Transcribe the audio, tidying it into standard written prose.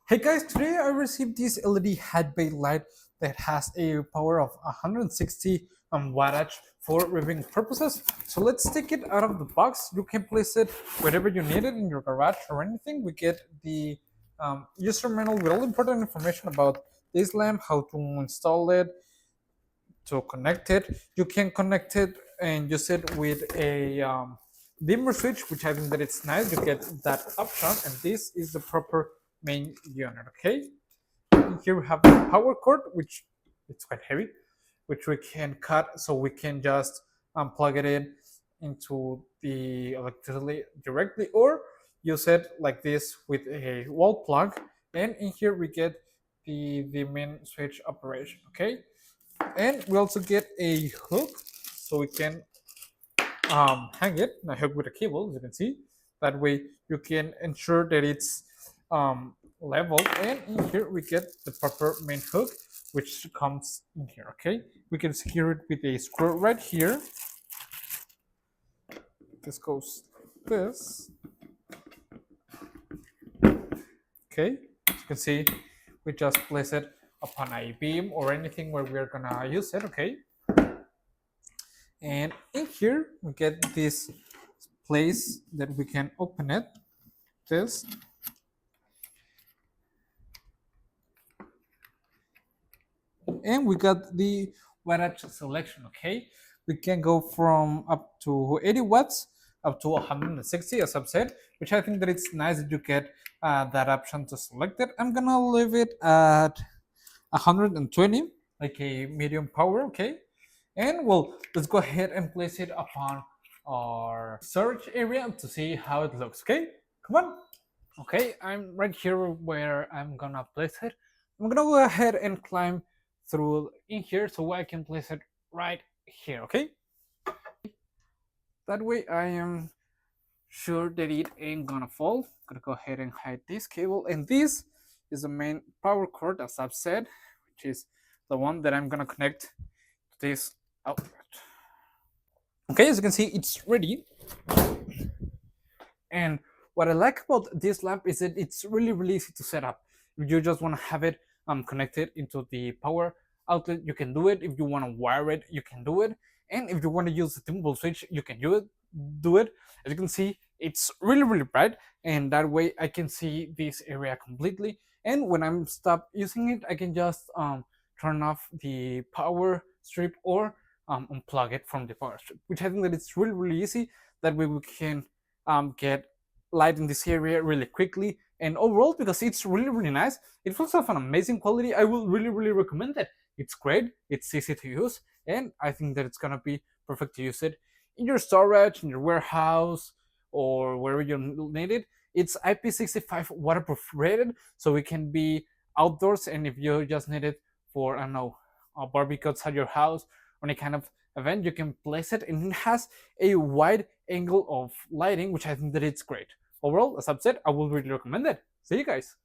Hey guys, today I received this LED head-based light that has a power of 160 wattage for reviewing purposes. So let's take it out of the box. You can place it wherever you need it in your garage or anything. We get the user manual with all important information about this lamp, how to install it, to connect it. You can connect it and use it with a dimmer switch, which I think that it's nice. You get that option, and this is the proper main unit. Okay, and here we have the power cord, which it's quite heavy, which we can cut so we can just plug it in into the electricity directly, or use it like this with a wall plug. And in here we get the main switch operation. Okay, and we also get a hook so we can hang it, a hook with a cable, as you can see. That way you can ensure that it's level. And in here we get the proper main hook, which comes in here. Okay, we can secure it with a screw right here. This goes this. Okay, as you can see, we just place it upon a beam or anything where we're gonna use it. Okay, and in here we get this place that we can open it, this, and we got the wattage selection. Okay, we can go from up to 80 watts up to 160, as I've said, which I think that it's nice that you get that option to select it. I'm gonna leave it at 120, like a medium power. Okay, and well, let's go ahead and place it upon our search area to see how it looks. Okay, come on. Okay, I'm right here where I'm gonna place it. I'm gonna go ahead and climb through in here so I can place it right here. Okay, that way I am sure that it ain't gonna fall. I'm gonna go ahead and hide this cable, and this is the main power cord, as I've said, which is the one that I'm gonna connect to this outlet. Okay, as you can see, it's ready. And what I like about this lamp is that it's really easy to set up. If you just want to have it connected into the power outlet, you can do it. If you want to wire it, you can do it. And if you want to use the dimmable switch, you can do it. As you can see, it's really bright, and that way I can see this area completely. And when I'm stopped using it, I can just turn off the power strip or unplug it from the power strip, which I think that it's really easy. That way we can get light in this area really quickly. And overall, because it's really nice, it feels of an amazing quality. I will really recommend it. It's great, it's easy to use, and I think that it's gonna be perfect to use it in your storage, in your warehouse, or wherever you need it. It's IP65 waterproof rated, so it can be outdoors, and if you just need it for, I don't know, a barbecue outside your house or any kind of event, you can place it, and it has a wide angle of lighting, which I think that it's great. Overall, as I've said, I will really recommend it. See you guys.